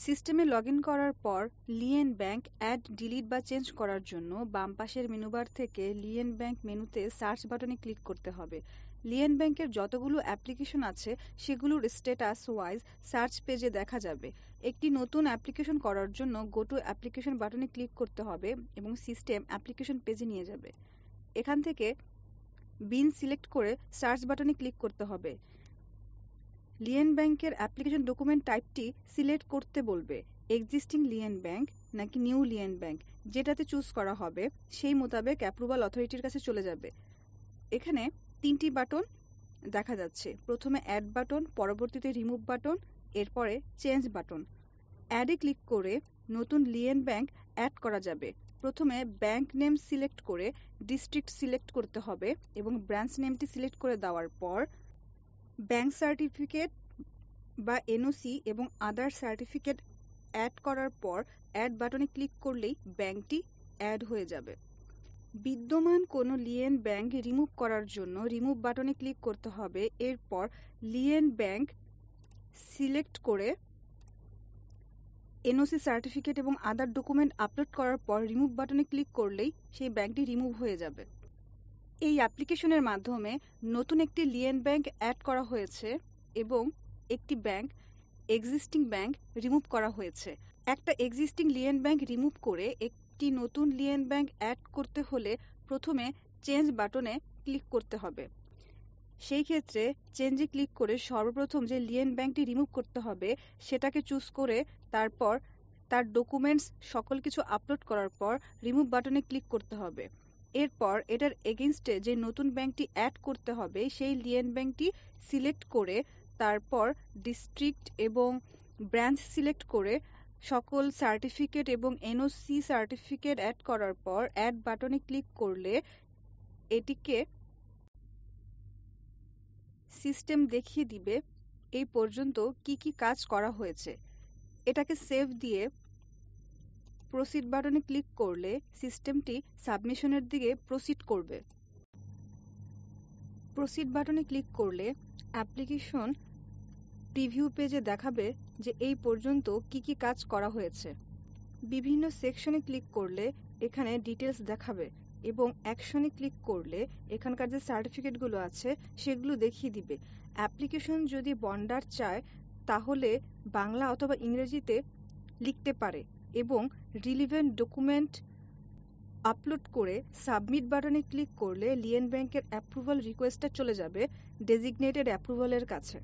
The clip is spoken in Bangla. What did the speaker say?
সিস্টেমে লগইন করার পর লিয়েন ব্যাংক অ্যাড, ডিলিট বা চেঞ্জ করার জন্য বাম পাশের মেনুবার থেকে লিয়েন ব্যাংক মেনুতে সার্চ বাটনে ক্লিক করতে হবে। লিয়েন ব্যাংকের যতগুলো অ্যাপ্লিকেশন আছে সেগুলোর স্ট্যাটাস ওয়াইজ সার্চ পেজে দেখা যাবে। একটি নতুন অ্যাপ্লিকেশন করার জন্য গো টু অ্যাপ্লিকেশন বাটনে ক্লিক করতে হবে এবং সিস্টেম অ্যাপ্লিকেশন পেজে নিয়ে যাবে। এখান থেকে বিন সিলেক্ট করে সার্চ বাটনে ক্লিক করতে হবে। লিয়েন ব্যাংকের অ্যাপ্লিকেশন ডকুমেন্ট টাইপটি সিলেক্ট করতে বলবে, এক্সিস্টিং লিয়েন ব্যাংক নাকি নিউ লিয়েন ব্যাংক, যেটাতে চুজ করা হবে সেই মোতাবেক অ্যাপ্রুভাল অথরিটির কাছে চলে যাবে। এখানে 3টি বাটন দেখা যাচ্ছে, প্রথমে অ্যাড বাটন, পরবর্তীতে রিমুভ বাটন, এরপরে চেঞ্জ বাটন। অ্যাডে ক্লিক করে নতুন লিয়েন ব্যাংক অ্যাড করা যাবে। প্রথমে ব্যাংক নেম সিলেক্ট করে ডিস্ট্রিক্ট সিলেক্ট করতে হবে এবং ব্রাঞ্চ নেমটি সিলেক্ট করে দেওয়ার পর ব্যাংক সার্টিফিকেট বা এনওসি এবং আদার সার্টিফিকেট অ্যাড করার পর অ্যাড বাটনে ক্লিক করলেই ব্যাংকটি অ্যাড হয়ে যাবে। বিদ্যমান কোনো লিয়েন ব্যাংক রিমুভ করার জন্য রিমুভ বাটনে ক্লিক করতে হবে। এরপর লিয়েন ব্যাংক সিলেক্ট করে এনওসি সার্টিফিকেট এবং আদার ডকুমেন্ট আপলোড করার পর রিমুভ বাটনে ক্লিক করলেই সেই ব্যাংকটি রিমুভ হয়ে যাবে। এই অ্যাপ্লিকেশনের মাধ্যমে নতুন একটি লিয়েন ব্যাংক অ্যাড করা হয়েছে এবং একটি এক্সিস্টিং ব্যাংক রিমুভ করা হয়েছে। একটা এক্সিস্টিং লিয়েন ব্যাংক রিমুভ করে একটি নতুন লিয়েন ব্যাংক অ্যাড করতে হলে প্রথমে চেঞ্জ বাটনে ক্লিক করতে হবে। সেই ক্ষেত্রে চেঞ্জে ক্লিক করে সর্বপ্রথম যে লিয়েন ব্যাংকটি রিমুভ করতে হবে সেটাকে চুজ করে তারপর তার ডকুমেন্টস সকল কিছু আপলোড করার পর রিমুভ বাটনে ক্লিক করতে হবে। এরপর এটার এগেইনস্টে যে নতুন ব্যাংকটি অ্যাড করতে হবে সেই লিয়েন ব্যাংকটি সিলেক্ট করে তারপর ডিস্ট্রিক্ট এবং ব্রাঞ্চ সিলেক্ট করে সকল সার্টিফিকেট এবং এনওসি সার্টিফিকেট অ্যাড করার পর অ্যাড বাটনে ক্লিক করলে এটিকে সিস্টেম দেখিয়ে দিবে এই পর্যন্ত কি কি কাজ করা হয়েছে। এটাকে সেভ দিয়ে প্রসিড বাটনে ক্লিক করলে সিস্টেমটি সাবমিশনের দিকে প্রসিড করবে। প্রসিড বাটনে ক্লিক করলে অ্যাপ্লিকেশন প্রিভিউ পেজে দেখাবে যে এই পর্যন্ত কি কি কাজ করা হয়েছে। বিভিন্ন সেকশনে ক্লিক করলে এখানে ডিটেলস দেখাবে এবং অ্যাকশনে ক্লিক করলে এখানকার যে সার্টিফিকেটগুলো আছে সেগুলো দেখিয়ে দিবে। অ্যাপ্লিকেশন যদি বন্ডার চায় তাহলে বাংলা অথবা ইংরেজিতে লিখতে পারে এবং রিলিভেন্ট ডকুমেন্ট আপলোড করে সাবমিট বাটনে ক্লিক করলে লিয়েন ব্যাংকের অ্যাপ্রুভাল রিকোয়েস্টটা চলে যাবে ডেজিগনেটেড অ্যাপ্রুভালের কাছে।